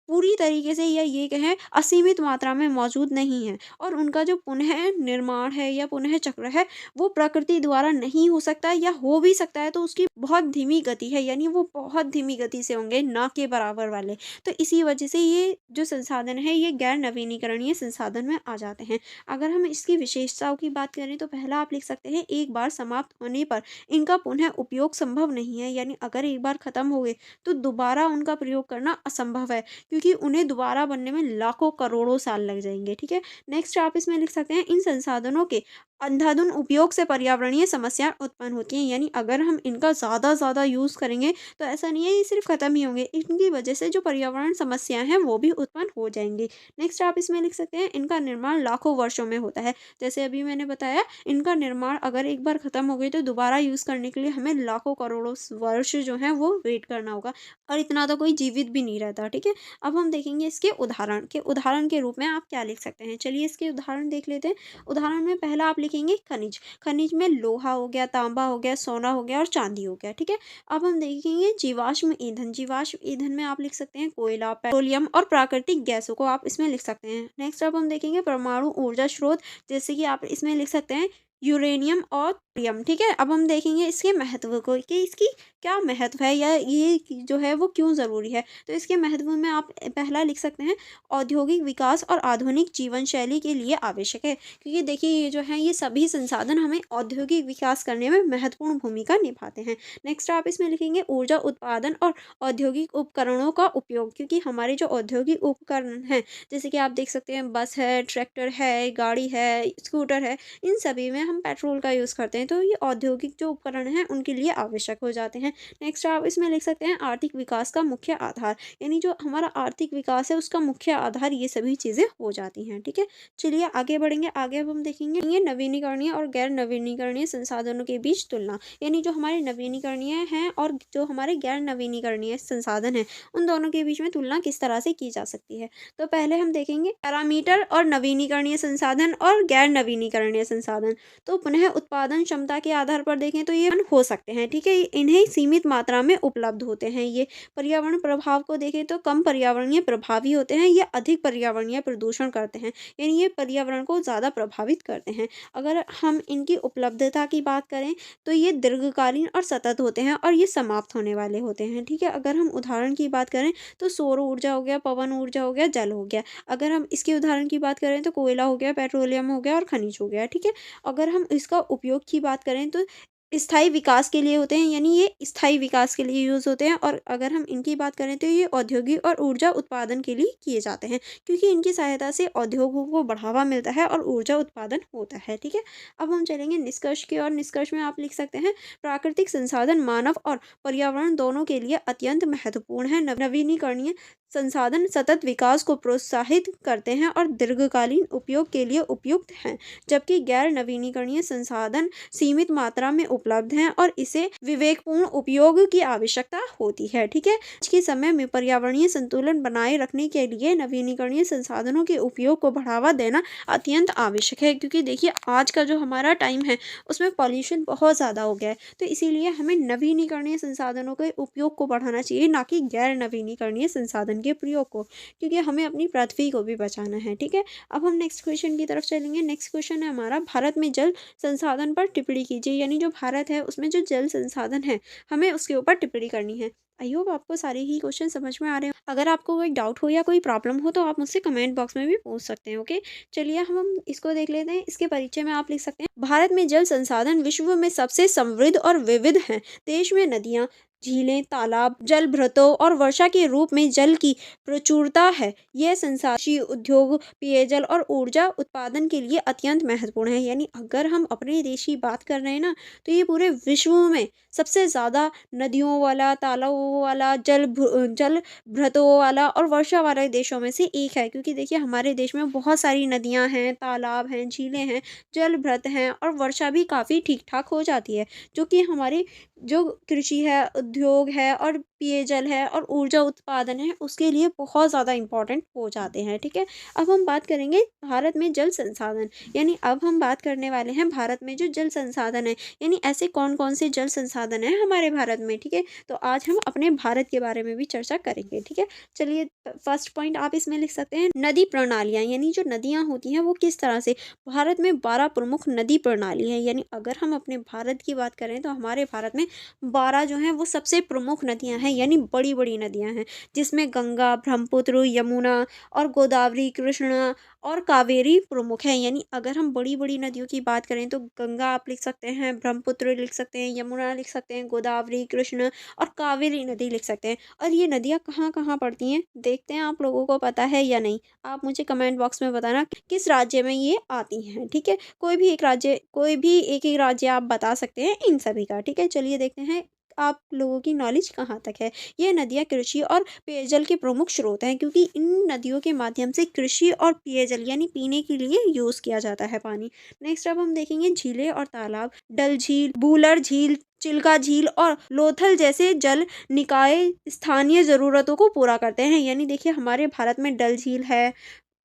पूरी तरीके से या ये कहें असीमित मात्रा में मौजूद नहीं है, और उनका जो पुनः निर्माण है या पुनः चक्र है वो प्रकृति द्वारा नहीं हो सकता, या हो भी सकता है तो उसकी बहुत धीमी गति है। यानी वो बहुत धीमी गति से होंगे, ना के बराबर वाले। तो इसी वजह से ये जो संसाधन है ये गैर नवीनीकरणीय संसाधन में आ जाते हैं। अगर हम इसकी विशेषताओं की बात करें तो पहला आप लिख सकते हैं, एक बार समाप्त होने पर इनका पुनः उपयोग संभव नहीं है। यानी अगर एक बार खत्म हो गए तो दोबारा उनका प्रयोग करना असंभव है, क्योंकि उन्हें दोबारा बनने में लाखों करोड़ों साल लग जाएंगे। ठीक है, नेक्स्ट आप इसमें लिख सकते हैं, इन संसाधनों के अंधाधुंध उपयोग से पर्यावरणीय समस्या उत्पन्न होती हैं, यानी अगर हम इनका ज़्यादा यूज़ करेंगे तो ऐसा नहीं है ये सिर्फ ख़त्म ही होंगे, इनकी वजह से जो पर्यावरण समस्याएं हैं वो भी उत्पन्न हो जाएंगी। नेक्स्ट आप इसमें लिख सकते हैं इनका निर्माण लाखों वर्षों में होता है। जैसे अभी मैंने बताया, इनका निर्माण अगर एक बार ख़त्म हो गई तो दोबारा यूज़ करने के लिए हमें लाखों करोड़ों वर्ष जो है वो वेट करना होगा, और इतना तो कोई जीवित भी नहीं रहता। ठीक है, अब हम देखेंगे इसके उदाहरण के रूप में आप क्या लिख सकते हैं। चलिए इसके उदाहरण देख लेते हैं। उदाहरण में पहला आप लिखेंगे खनिज। खनिज में लोहा हो गया, तांबा हो गया, सोना हो गया और चांदी हो गया। ठीक है, अब हम देखेंगे जीवाश्म ईंधन। जीवाश्म ईंधन में आप लिख सकते हैं कोयला, पेट्रोलियम और प्राकृतिक गैसों को आप इसमें लिख सकते हैं। नेक्स्ट अब हम देखेंगे परमाणु ऊर्जा स्रोत, जैसे कि आप इसमें लिख सकते हैं यूरेनियम और थोरियम। ठीक है, अब हम देखेंगे इसके महत्व को कि इसकी क्या महत्व है या ये जो है वो क्यों ज़रूरी है। तो इसके महत्व में आप पहला लिख सकते हैं औद्योगिक विकास और आधुनिक जीवन शैली के लिए आवश्यक है, क्योंकि देखिए ये जो है ये सभी संसाधन हमें औद्योगिक विकास करने में महत्वपूर्ण भूमिका निभाते हैं। नेक्स्ट आप इसमें लिखेंगे ऊर्जा उत्पादन और औद्योगिक उपकरणों का उपयोग, क्योंकि हमारे जो औद्योगिक उपकरण हैं, जैसे कि आप देख सकते हैं बस है, ट्रैक्टर है, गाड़ी है, स्कूटर है, इन सभी में हम पेट्रोल का यूज़ करते हैं, तो ये औद्योगिक जो उपकरण हैं उनके लिए आवश्यक हो जाते हैं। नेक्स्ट आप इसमें लिख सकते हैं आर्थिक विकास का मुख्य आधार, यानी जो हमारा आर्थिक विकास है उसका मुख्य आधार ये सभी चीज़ें हो जाती हैं। ठीक है, चलिए आगे बढ़ेंगे। आगे अब हम देखेंगे ये नवीनीकरणीय और गैर नवीनीकरणीय संसाधनों के बीच तुलना, यानी जो हमारे नवीनीकरणीय हैं और जो हमारे गैर नवीनीकरणीय संसाधन हैं उन दोनों के बीच में तुलना किस तरह से की जा सकती है। तो पहले हम देखेंगे पैरामीटर और नवीनीकरणीय संसाधन और गैर नवीनीकरणीय संसाधन। तो पुनः उत्पादन क्षमता के आधार पर देखें तो ये हो सकते हैं। ठीक है, इन्हें सीमित मात्रा में उपलब्ध होते हैं। ये पर्यावरण प्रभाव को देखें तो कम पर्यावरणीय प्रभावी होते हैं, ये अधिक पर्यावरणीय प्रदूषण करते हैं, यानी ये पर्यावरण को ज़्यादा प्रभावित करते हैं। अगर हम इनकी उपलब्धता की बात करें तो ये दीर्घकालीन और सतत होते हैं और ये समाप्त होने वाले होते हैं। ठीक है, अगर हम उदाहरण की बात करें तो सौर ऊर्जा हो गया, पवन ऊर्जा हो गया, जल हो गया। अगर हम इसके उदाहरण की बात करें तो कोयला हो गया, पेट्रोलियम हो गया और खनिज हो गया। ठीक है, अगर हम इसका उपयोग की बात करें तो स्थायी विकास के लिए होते हैं, यानी ये स्थायी विकास के लिए यूज़ होते हैं, और अगर हम इनकी बात करें तो ये औद्योगिक और ऊर्जा उत्पादन के लिए किए जाते हैं, क्योंकि इनकी सहायता से उद्योगों को बढ़ावा मिलता है और ऊर्जा उत्पादन होता है। ठीक है, अब हम चलेंगे निष्कर्ष की ओर। निष्कर्ष में आप लिख सकते हैं प्राकृतिक संसाधन मानव और पर्यावरण दोनों के लिए अत्यंत महत्वपूर्ण है। नवीनीकरणीय संसाधन सतत विकास को प्रोत्साहित करते हैं और दीर्घकालीन उपयोग के लिए उपयुक्त हैं, जबकि गैर नवीनीकरणीय संसाधन सीमित मात्रा में उपलब्ध हैं और इसे विवेकपूर्ण उपयोग की आवश्यकता होती है। ठीक है, आज के समय में पर्यावरणीय संतुलन बनाए रखने के लिए नवीनीकरणीय संसाधनों के उपयोग को बढ़ावा देना अत्यंत आवश्यक है, क्योंकि देखिए आज का जो हमारा टाइम है उसमें पॉल्यूशन बहुत ज़्यादा हो गया है, तो इसीलिए हमें नवीनीकरणीय संसाधनों के उपयोग को बढ़ाना चाहिए, ना कि गैर नवीनीकरणीय संसाधन के प्रयोग को, क्योंकि हमें अपनी पृथ्वी को भी बचाना है। ठीक है, अब हम नेक्स्ट क्वेश्चन की तरफ चलेंगे। नेक्स्ट क्वेश्चन है हमारा भारत में जल संसाधन पर टिप्पणी कीजिए, यानी जो भारत है उसमें जो जल संसाधन है हमें उसके ऊपर टिप्पणी करनी है। आई होप आपको सारे ही क्वेश्चन समझ में आ रहे हो। अगर आपको कोई डाउट हो या कोई प्रॉब्लम हो तो आप मुझसे कमेंट बॉक्स में भी पूछ सकते हैं। ओके, चलिए हम इसको देख लेते हैं। इसके परिचय में आप लिख सकते हैं भारत में जल संसाधन विश्व में सबसे समृद्ध और विविध हैं। देश में नदियाँ, झीलें, तालाब, जल भृतों और वर्षा के रूप में जल की प्रचुरता है। यह संसाधन कृषि, उद्योग, पेयजल और ऊर्जा उत्पादन के लिए अत्यंत महत्वपूर्ण है। यानी अगर हम अपने देश की बात कर रहे हैं ना, तो ये पूरे विश्व में सबसे ज़्यादा नदियों वाला, तालाबों वाला, जल भृतों वाला और वर्षा वाले देशों में से एक है, क्योंकि देखिए हमारे देश में बहुत सारी नदियाँ हैं, तालाब हैं, झीलें हैं, जल भृत हैं और वर्षा भी काफ़ी ठीक ठाक हो जाती है, जो कि हमारी जो कृषि है, उद्योग है और पेयजल है और ऊर्जा उत्पादन है उसके लिए बहुत ज़्यादा इम्पोर्टेंट हो जाते हैं। ठीक है, अब हम बात करेंगे भारत में जल संसाधन, यानी अब हम बात करने वाले हैं भारत में जो जल संसाधन है, यानी ऐसे कौन कौन से जल संसाधन हैं हमारे भारत में। ठीक है, तो आज हम अपने भारत के बारे में भी चर्चा करेंगे। ठीक है, चलिए फर्स्ट पॉइंट आप इसमें लिख सकते हैं नदी प्रणालियाँ, यानी जो नदियाँ होती हैं वो किस तरह से। भारत में 12 प्रमुख नदी प्रणाली है, यानी अगर हम अपने भारत की बात करें तो हमारे भारत में 12 जो हैं वो सबसे प्रमुख नदियां हैं। हैं यानी बड़ी-बड़ी नदियाँ हैं, जिसमें गंगा, ब्रह्मपुत्र, यमुना और गोदावरी, कृष्णा और कावेरी प्रमुख हैं। यानी अगर हम बड़ी-बड़ी नदियों की बात करें तो गंगा आप लिख सकते हैं, ब्रह्मपुत्र लिख सकते हैं, यमुना लिख सकते हैं, गोदावरी, कृष्ण और कावेरी नदी लिख सकते हैं। और ये नदियाँ कहाँ-कहाँ पड़ती हैं, देखते हैं आप लोगों को पता है या नहीं? आप मुझे कमेंट बॉक्स में बताना किस राज्य में ये आती हैं, ठीक है? कोई भी एक-एक राज्य आप बता सकते हैं इन सभी का, ठीक है? चलिए देखते हैं आप लोगों की नॉलेज कहाँ तक है। ये नदियाँ कृषि और पेयजल के प्रमुख स्रोत हैं, क्योंकि इन नदियों के माध्यम से कृषि और पेयजल यानी पीने के लिए यूज़ किया जाता है पानी। नेक्स्ट अब हम देखेंगे झीलें और तालाब। डल झील, भूलर झील, चिल्का झील और लोथल जैसे जल निकाय स्थानीय ज़रूरतों को पूरा करते हैं। यानी देखिए हमारे भारत में डल झील है,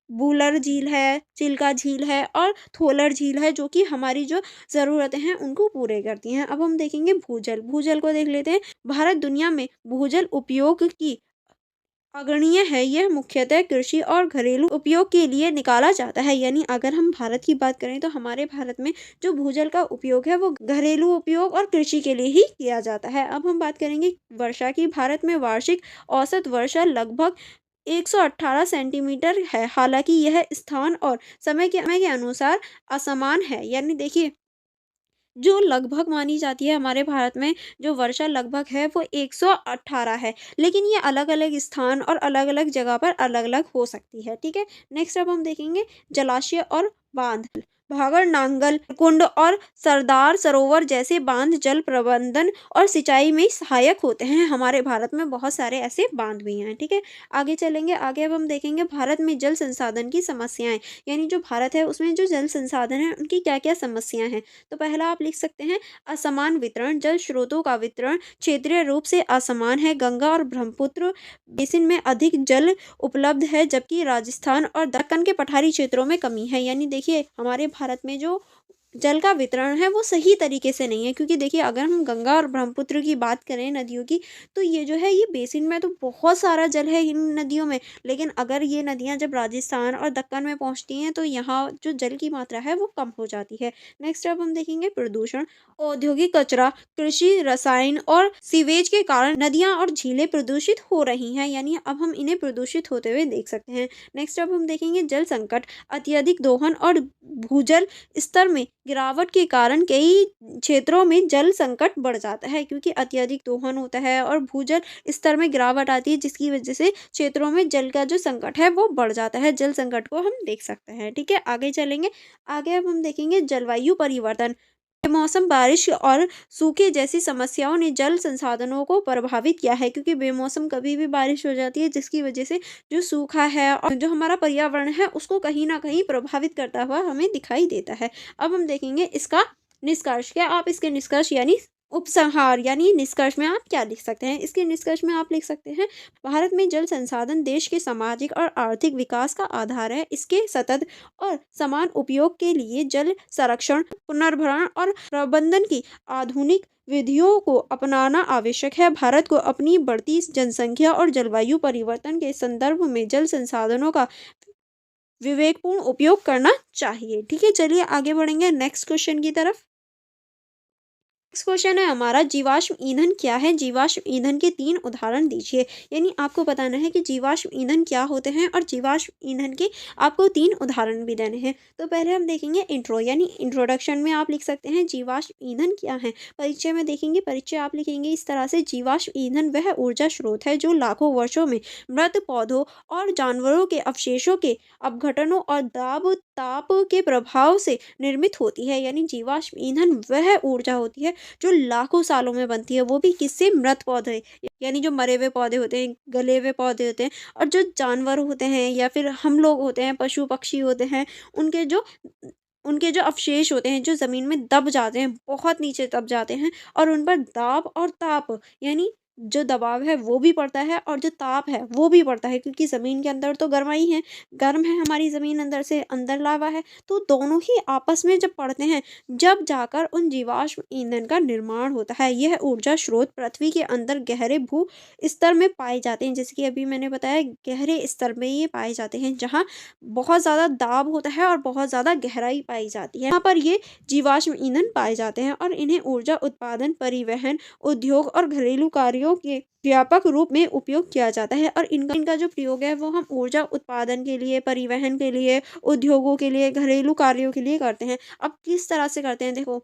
वूलर झील है, चिल्का झील है और थोलर झील है, जो कि हमारी जो ज़रूरतें हैं उनको पूरे करती हैं। अब हम देखेंगे भूजल। भूजल को देख लेते हैं। भारत दुनिया में भूजल उपयोग की अग्रणीय है। यह मुख्यतः कृषि और घरेलू उपयोग के लिए निकाला जाता है। यानी अगर हम भारत की बात करें तो हमारे भारत में जो भूजल का उपयोग है वो घरेलू उपयोग और कृषि के लिए ही किया जाता है। अब हम बात करेंगे वर्षा की। भारत में वार्षिक औसत वर्षा लगभग 118 सेंटीमीटर है। हालांकि यह स्थान और समय के अनुसार असमान है। यानी देखिए जो लगभग मानी जाती है हमारे भारत में जो वर्षा लगभग है वो 118 है, लेकिन ये अलग-अलग स्थान और अलग-अलग जगह पर अलग-अलग हो सकती है, ठीक है? नेक्स्ट अब हम देखेंगे जलाशय और बांध। भागड़ नांगल कुंड और सरदार सरोवर जैसे बांध जल प्रबंधन और सिंचाई में सहायक होते हैं। हमारे भारत में बहुत सारे ऐसे बांध भी हैं, ठीक है? आगे चलेंगे। आगे अब हम देखेंगे भारत में जल संसाधन की समस्याएं। यानी जो भारत है उसमें जो जल संसाधन है उनकी क्या-क्या समस्याएं हैं। तो पहला आप लिख सकते हैं असमान वितरण। जल स्रोतों का वितरण क्षेत्रीय रूप से असमान है। गंगा और ब्रह्मपुत्र बेसिन में अधिक जल उपलब्ध है, जबकि राजस्थान और दक्कन के पठारी क्षेत्रों में कमी है। यानी देखिए हमारे भारत में जो जल का वितरण है वो सही तरीके से नहीं है, क्योंकि देखिए अगर हम गंगा और ब्रह्मपुत्र की बात करें नदियों की, तो ये जो है ये बेसिन में तो बहुत सारा जल है इन नदियों में, लेकिन अगर ये नदियाँ जब राजस्थान और दक्कन में पहुँचती हैं तो यहाँ जो जल की मात्रा है वो कम हो जाती है। नेक्स्ट अब हम देखेंगे प्रदूषण। औद्योगिक कचरा, कृषि रसायन और सीवेज के कारण नदियाँ और झीलें प्रदूषित हो रही हैं। यानी अब हम इन्हें प्रदूषित होते हुए देख सकते हैं। नेक्स्ट अब हम देखेंगे जल संकट। अत्यधिक दोहन और भूजल स्तर में गिरावट के कारण कई क्षेत्रों में जल संकट बढ़ जाता है, क्योंकि अत्यधिक दोहन होता है और भूजल स्तर में गिरावट आती है, जिसकी वजह से क्षेत्रों में जल का जो संकट है वो बढ़ जाता है। जल संकट को हम देख सकते हैं, ठीक है? आगे चलेंगे। आगे अब हम देखेंगे जलवायु परिवर्तन। बेमौसम बारिश और सूखे जैसी समस्याओं ने जल संसाधनों को प्रभावित किया है, क्योंकि बेमौसम कभी भी बारिश हो जाती है, जिसकी वजह से जो सूखा है और जो हमारा पर्यावरण है उसको कहीं ना कहीं प्रभावित करता हुआ हमें दिखाई देता है। अब हम देखेंगे इसका निष्कर्ष। क्या आप इसके निष्कर्ष यानी उपसंहार यानी निष्कर्ष में आप क्या लिख सकते हैं? इसके निष्कर्ष में आप लिख सकते हैं भारत में जल संसाधन देश के सामाजिक और आर्थिक विकास का आधार है। इसके सतत और समान उपयोग के लिए जल संरक्षण, पुनर्भरण और प्रबंधन की आधुनिक विधियों को अपनाना आवश्यक है। भारत को अपनी बढ़ती जनसंख्या और जलवायु परिवर्तन के संदर्भ में जल संसाधनों का विवेकपूर्ण उपयोग करना चाहिए, ठीक है? चलिए आगे बढ़ेंगे नेक्स्ट क्वेश्चन की तरफ। नेक्स्ट क्वेश्चन है हमारा जीवाश्म ईंधन क्या है? जीवाश्म ईंधन के 3 उदाहरण दीजिए। यानी आपको बताना है कि जीवाश्म ईंधन क्या होते हैं और जीवाश्म ईंधन के आपको 3 उदाहरण भी देने हैं। तो पहले हम देखेंगे इंट्रो यानी इंट्रोडक्शन में आप लिख सकते हैं जीवाश्म ईंधन क्या है। परिचय में देखेंगे, परिचय आप लिखेंगे इस तरह से जीवाश्म ईंधन वह ऊर्जा स्रोत है जो लाखों वर्षों में मृत पौधों और जानवरों के अवशेषों के अपघटनों और दाब ताप के प्रभाव से निर्मित होती है। यानी जीवाश्म ईंधन वह ऊर्जा होती है जो लाखों सालों में बनती है, वो भी किससे? मृत पौधे यानी जो मरे हुए पौधे होते हैं, गले हुए पौधे होते हैं, और जो जानवर होते हैं या फिर हम लोग होते हैं, पशु पक्षी होते हैं, उनके जो उनके जो अवशेष होते हैं जो ज़मीन में दब जाते हैं, बहुत नीचे दब जाते हैं, और उन पर दाब और ताप यानी जो दबाव है वो भी पड़ता है और जो ताप है वो भी पड़ता है, क्योंकि ज़मीन के अंदर तो गर्माई है, गर्म है हमारी ज़मीन, अंदर से अंदर लावा है, तो दोनों ही आपस में जब पड़ते हैं जब जाकर उन जीवाश्म ईंधन का निर्माण होता है। यह ऊर्जा स्रोत पृथ्वी के अंदर गहरे भू स्तर में पाए जाते हैं, जैसे कि अभी मैंने बताया गहरे स्तर में ये पाए जाते हैं जहाँ बहुत ज़्यादा दाब होता है और बहुत ज़्यादा गहराई पाई जाती है। यहाँ पर ये जीवाश्म ईंधन पाए जाते हैं और इन्हें ऊर्जा उत्पादन, परिवहन, उद्योग और घरेलू कार्यों प्रणालियों के व्यापक रूप में उपयोग किया जाता है और इनका इनका जो प्रयोग है वो हम ऊर्जा उत्पादन के लिए, परिवहन के लिए, उद्योगों के लिए, घरेलू कार्यों के लिए करते हैं। अब किस तरह से करते हैं देखो,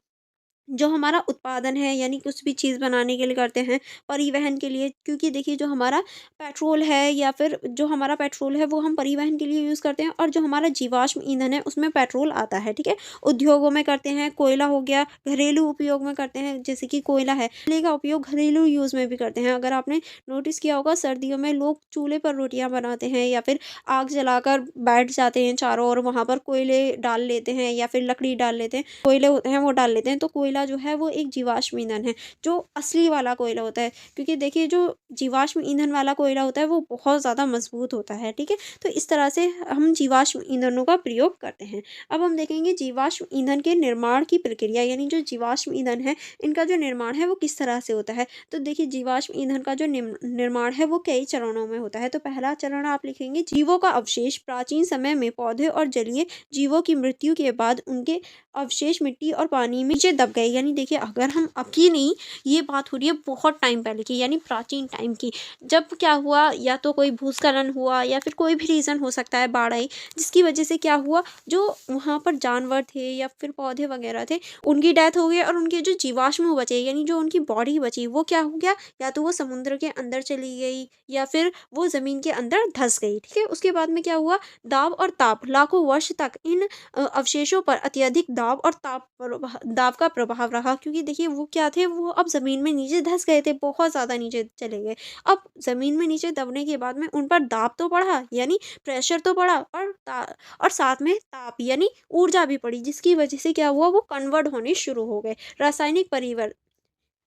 जो हमारा उत्पादन है यानी कुछ भी चीज़ बनाने के लिए करते हैं, परिवहन के लिए, क्योंकि देखिए जो हमारा पेट्रोल है या फिर जो हमारा पेट्रोल है वो हम परिवहन के लिए यूज़ करते हैं और जो हमारा जीवाश्म ईंधन है उसमें पेट्रोल आता है, ठीक है। उद्योगों में करते हैं, कोयला हो गया, घरेलू उपयोग में करते हैं जैसे कि कोयला है, कोयले का उपयोग घरेलू यूज़ में भी करते हैं। अगर आपने नोटिस किया होगा सर्दियों में लोग चूल्हे पर रोटियां बनाते हैं या फिर आग जलाकर बैठ जाते हैं चारों ओर, वहां पर कोयले डाल लेते हैं या फिर लकड़ी डाल लेते हैं, कोयले होते हैं वो डाल लेते हैं। तो कोयला जो है वो एक जीवाश्म ईंधन है, जो असली वाला कोयला होता है, क्योंकि देखिए जो जीवाश्म ईंधन वाला कोयला होता है वो बहुत ज़्यादा मजबूत होता है, ठीक है। तो इस तरह से हम जीवाश्म ईंधनों का प्रयोग करते हैं। अब हम देखेंगे जीवाश्म ईंधन के निर्माण की प्रक्रिया, यानी जो जीवाश्म ईंधन है इनका जो निर्माण है वो किस तरह से होता है। तो देखिए जीवाश्म ईंधन का जो निर्माण है वो कई चरणों में होता है। तो पहला चरण आप लिखेंगे जीवों का अवशेष, प्राचीन समय में पौधे और जलीय जीवों की मृत्यु के बाद उनके अवशेष मिट्टी और पानी में नीचे दब गए। यानी देखिए अगर हम अब की नहीं, ये बात हो रही है बहुत टाइम पहले की, यानी प्राचीन टाइम की। जब क्या हुआ, या तो कोई भूस्खलन हुआ या फिर कोई भी रीज़न हो सकता है, बाढ़ आई, जिसकी वजह से क्या हुआ, जो वहाँ पर जानवर थे या फिर पौधे वगैरह थे उनकी डेथ हो गई और उनके जो जीवाश्म बचे यानी जो उनकी बॉडी बची वो क्या हो गया, या तो वो समुद्र के अंदर चली गई या फिर वो ज़मीन के अंदर धंस गई, ठीक है। उसके बाद में क्या हुआ, दाब और ताप, लाखों वर्ष तक इन अवशेषों पर अत्यधिक दाब और दाब का प्रभाव रहा, क्योंकि देखिए वो क्या थे, वो अब ज़मीन में नीचे धंस गए थे, बहुत ज़्यादा नीचे चले गए। अब ज़मीन में नीचे दबने के बाद में उन पर दाब तो बढ़ा, यानी प्रेशर तो बढ़ा, और साथ में ताप यानी ऊर्जा भी पड़ी, जिसकी वजह से क्या हुआ, वो कन्वर्ट होने शुरू हो गए।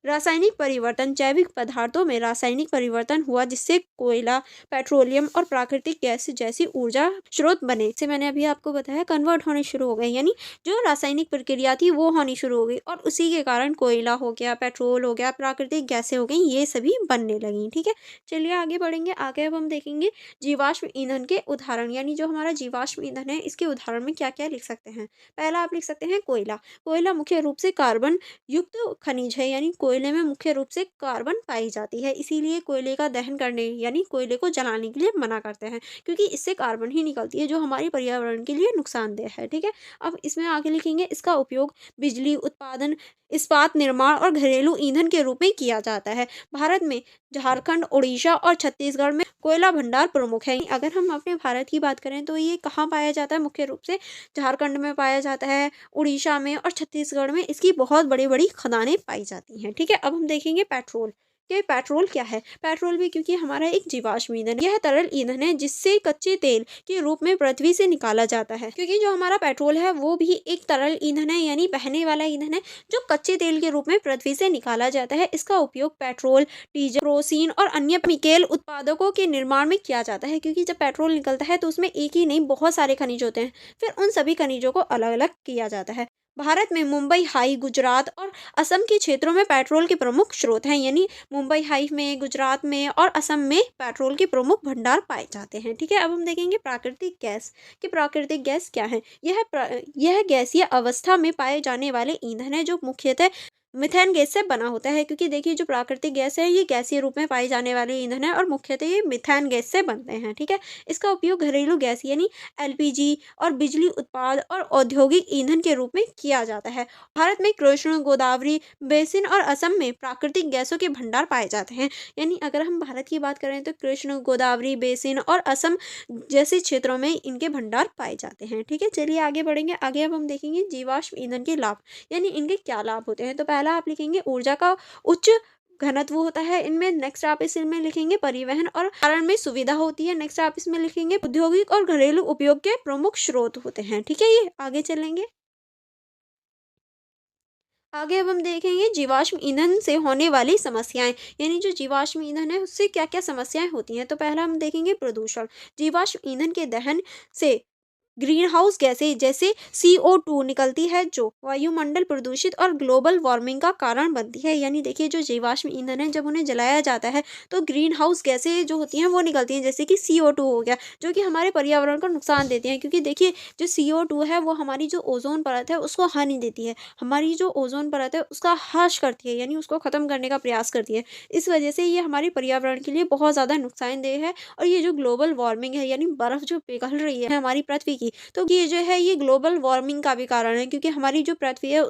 रासायनिक परिवर्तन, जैविक पदार्थों में रासायनिक परिवर्तन हुआ जिससे कोयला, पेट्रोलियम और प्राकृतिक गैस जैसी ऊर्जा स्रोत बने। जैसे मैंने अभी आपको बताया कन्वर्ट होने शुरू हो गए, यानी जो रासायनिक प्रक्रिया थी वो होनी शुरू हो गई और उसी के कारण कोयला हो गया, पेट्रोल हो गया, प्राकृतिक गैसें हो गई, ये सभी बनने लगी, ठीक है। चलिए आगे बढ़ेंगे। आगे अब हम देखेंगे जीवाश्म ईंधन के उदाहरण, यानी जो हमारा जीवाश्म ईंधन है इसके उदाहरण में क्या क्या लिख सकते हैं। पहला आप लिख सकते हैं कोयला। कोयला मुख्य रूप से कार्बन युक्त खनिज है, यानी कोयले में मुख्य रूप से कार्बन पाई जाती है, इसीलिए कोयले का दहन करने यानी कोयले को जलाने के लिए मना करते हैं, क्योंकि इससे कार्बन ही निकलती है जो हमारे पर्यावरण के लिए नुकसानदेह है, ठीक है। अब इसमें आगे लिखेंगे इसका उपयोग बिजली उत्पादन, इस्पात निर्माण और घरेलू ईंधन के रूप में किया जाता है। भारत में झारखंड, उड़ीसा और छत्तीसगढ़ में कोयला भंडार प्रमुख है। अगर हम अपने भारत की बात करें तो ये कहाँ पाया जाता है, मुख्य रूप से झारखंड में पाया जाता है, उड़ीसा में और छत्तीसगढ़ में इसकी बहुत बड़ी-बड़ी खदानें पाई जाती हैं, ठीक है। अब हम देखेंगे पेट्रोल, कि पेट्रोल क्या है। पेट्रोल भी क्योंकि हमारा एक जीवाश्म ईंधन है, यह तरल ईंधन है जिससे कच्चे तेल के रूप में पृथ्वी से निकाला जाता है, क्योंकि जो हमारा पेट्रोल है वो भी एक तरल ईंधन है, यानी बहने वाला ईंधन है जो कच्चे तेल के रूप में पृथ्वी से निकाला जाता है। इसका उपयोग पेट्रोल, डीजल, केरोसिन और अन्य केमिकल उत्पादों के निर्माण में किया जाता है, क्योंकि जब पेट्रोल निकलता है तो उसमें एक ही नहीं बहुत सारे खनिज होते हैं, फिर उन सभी खनिजों को अलग अलग किया जाता है। भारत में मुंबई हाई, गुजरात और असम के क्षेत्रों में पेट्रोल के प्रमुख स्रोत हैं, यानी मुंबई हाई में, गुजरात में और असम में पेट्रोल के प्रमुख भंडार पाए जाते हैं, ठीक है। अब हम देखेंगे प्राकृतिक गैस, कि प्राकृतिक गैस क्या है। यह गैसीय अवस्था में पाए जाने वाले ईंधन है जो मुख्यतः मिथेन गैस से बना होता है, क्योंकि देखिए जो प्राकृतिक गैस है ये गैसीय रूप में पाए जाने वाले ईंधन है और मुख्यतः ये मिथेन गैस से बनते हैं, ठीक है। इसका उपयोग घरेलू गैस यानी एलपीजी और बिजली उत्पाद और औद्योगिक ईंधन के रूप में किया जाता है। भारत में कृष्ण, गोदावरी बेसिन और असम में प्राकृतिक गैसों के भंडार पाए जाते हैं, यानी अगर हम भारत की बात करें तो कृष्ण, गोदावरी बेसिन और असम जैसे क्षेत्रों में इनके भंडार पाए जाते हैं, ठीक है। चलिए आगे बढ़ेंगे। आगे अब हम देखेंगे जीवाश्म ईंधन के लाभ, यानी इनके क्या लाभ होते हैं। तो पहला आप लिखेंगे ऊर्जा का उच्च घनत्व होता है इनमें। नेक्स्ट आप इसमें लिखेंगे परिवहन और कारण में सुविधा होती है। नेक्स्ट आप इसमें लिखेंगे औद्योगिक और घरेलू उपयोग के प्रमुख स्रोत होते हैं, ठीक है। ये आगे चलेंगे। आगे अब हम देखेंगे जीवाश्म ईंधन से होने वाली समस्याएं, यानी जो जीवाश्म ईंधन है उससे क्या क्या समस्याएं होती हैं। तो पहला हम देखेंगे प्रदूषण। जीवाश्म ईंधन के दहन से ग्रीन हाउस गैसें जैसे CO2 निकलती है जो वायुमंडल प्रदूषित और ग्लोबल वार्मिंग का कारण बनती है। यानी देखिए जो जीवाश्म ईंधन है जब उन्हें जलाया जाता है तो ग्रीन हाउस गैसें जो होती हैं वो निकलती हैं, जैसे कि CO2 हो गया, जो कि हमारे पर्यावरण को नुकसान देती हैं। क्योंकि देखिए जो CO2 है वो हमारी जो ओजोन परत है उसको हानि देती है, हमारी जो ओजोन परत है उसका ह्रास करती है, यानी उसको खत्म करने का प्रयास करती है। इस वजह से ये हमारे पर्यावरण के लिए बहुत ज़्यादा नुकसानदेह है। और ये जो ग्लोबल वार्मिंग है, यानी बर्फ जो पिघल रही है हमारी पृथ्वी की, तो ये जो है ये ग्लोबल वार्मिंग का भी कारण है, क्योंकि हमारी जो पृथ्वी है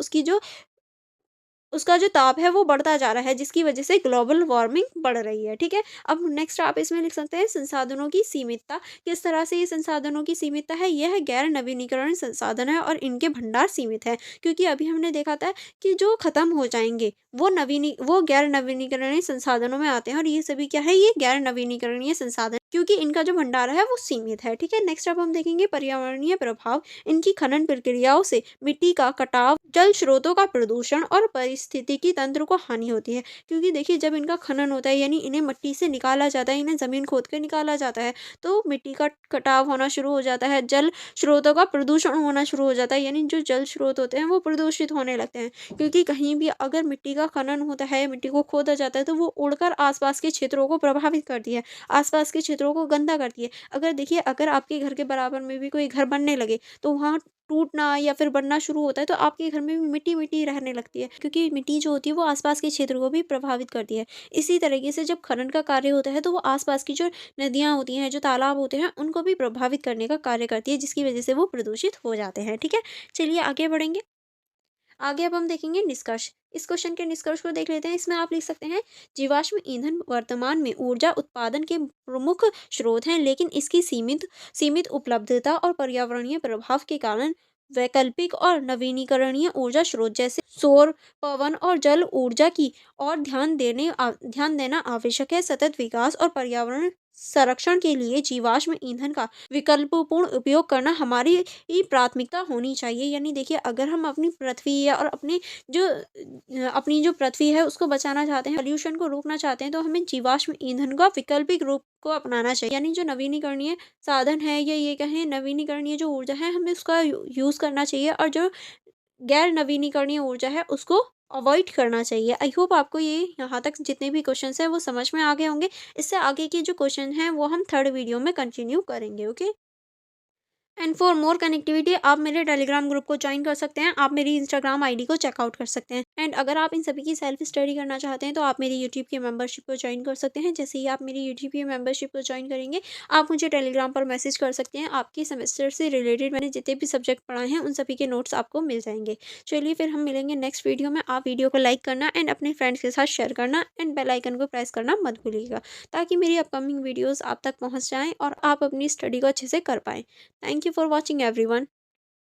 उसका जो ताप है वो बढ़ता जा रहा है, जिसकी वजह से ग्लोबल वार्मिंग बढ़ रही है। ठीक है। अब नेक्स्ट आप इसमें लिख सकते हैं संसाधनों की सीमितता। किस तरह से ये संसाधनों की सीमितता है, यह गैर नवीनीकरण संसाधन है और इनके भंडार सीमित है। क्योंकि अभी हमने देखा था कि जो खत्म हो जाएंगे वो गैर नवीनीकरणीय संसाधनों में आते हैं, और ये सभी क्या है, ये गैर नवीनीकरणीय संसाधन, क्योंकि इनका जो भंडार है वो सीमित है। ठीक है। नेक्स्ट अब हम देखेंगे पर्यावरणीय प्रभाव। इनकी खनन प्रक्रियाओं से मिट्टी का कटाव, जल स्रोतों का प्रदूषण और पारिस्थितिकी तंत्र को हानि होती है। क्योंकि देखिए जब इनका खनन होता है, यानी इन्हें मिट्टी से निकाला जाता है, इन्हें जमीन खोद के निकाला जाता है, तो मिट्टी का कटाव होना शुरू हो जाता है, जल स्रोतों का प्रदूषण होना शुरू हो जाता है, यानी जो जल स्रोत होते हैं वो प्रदूषित होने लगते हैं। क्योंकि कहीं भी अगर मिट्टी का खनन होता है, मिट्टी को खोदा जाता है, तो वो उड़कर आसपास के क्षेत्रों को प्रभावित करती है, आसपास के क्षेत्रों को गंदा करती है। अगर देखिए अगर आपके घर के बराबर में भी कोई घर बनने लगे, तो वहाँ टूटना या फिर बनना शुरू होता है, तो आपके घर में भी मिट्टी-मिट्टी रहने लगती है, क्योंकि मिट्टी जो होती है वो आसपास के क्षेत्र को भी प्रभावित करती है। इसी तरीके से जब खनन का कार्य होता है तो वो आसपास की जो नदियाँ होती हैं, जो तालाब होते हैं, उनको भी प्रभावित करने का कार्य करती है, जिसकी वजह से वो प्रदूषित हो जाते हैं। ठीक है? चलिए आगे बढ़ेंगे। आगे अब हम देखेंगे निष्कर्ष। इस क्वेश्चन के निष्कर्ष को देख लेते हैं। इसमें आप लिख सकते हैं जीवाश्म ईंधन वर्तमान में ऊर्जा उत्पादन के प्रमुख स्रोत हैं, लेकिन इसकी सीमित सीमित उपलब्धता और पर्यावरणीय प्रभाव के कारण वैकल्पिक और नवीनीकरणीय ऊर्जा स्रोत जैसे सौर, पवन और जल ऊर्जा की और ध्यान देना आवश्यक है। सतत विकास और पर्यावरण संरक्षण के लिए जीवाश्म ईंधन का विकल्पपूर्ण उपयोग करना हमारी ही प्राथमिकता होनी चाहिए। यानी देखिए अगर हम अपनी पृथ्वी या और अपनी जो पृथ्वी है उसको बचाना चाहते हैं, पॉल्यूशन को रोकना चाहते हैं, तो हमें जीवाश्म ईंधन का वैकल्पिक रूप को अपनाना चाहिए। यानी जो नवीनीकरणीय साधन है, या ये कहें नवीनीकरणीय जो ऊर्जा है, हमें उसका यूज़ करना चाहिए, और जो गैर नवीनीकरणीय ऊर्जा है उसको अवॉइड करना चाहिए। आई होप आपको ये यहाँ तक जितने भी क्वेश्चंस हैं वो समझ में आ गए होंगे। इससे आगे के जो क्वेश्चन हैं वो हम थर्ड वीडियो में कंटिन्यू करेंगे। Okay. And for more connectivity आप मेरे टेलीग्राम ग्रुप को ज्वाइन कर सकते हैं, आप मेरी इंस्टाग्राम आईडी को चेकआउट कर सकते हैं, एंड अगर आप इन सभी की सेल्फ स्टडी करना चाहते हैं तो आप मेरी यूट्यूब की मेंबरशिप को ज्वाइन कर सकते हैं। जैसे ही आप मेरी यूट्यूब की मेंबरशिप को ज्वाइन करेंगे, आप मुझे टेलीग्राम पर मैसेज कर सकते हैं। आपके सेमेस्टर से रिलेटेड मैंने जितने भी सब्जेक्ट पढ़ाए हैं उन सभी के नोट्स आपको मिल जाएंगे। चलिए फिर हम मिलेंगे नेक्स्ट वीडियो में। आप वीडियो को लाइक करना एंड अपने फ्रेंड्स के साथ शेयर करना एंड बेल आइकन को प्रेस करना मत भूलिएगा, ताकि मेरी अपकमिंग वीडियोज़ आप तक पहुँच जाएँ और आप अपनी स्टडी को अच्छे से कर पाएँ। Thank you for watching everyone.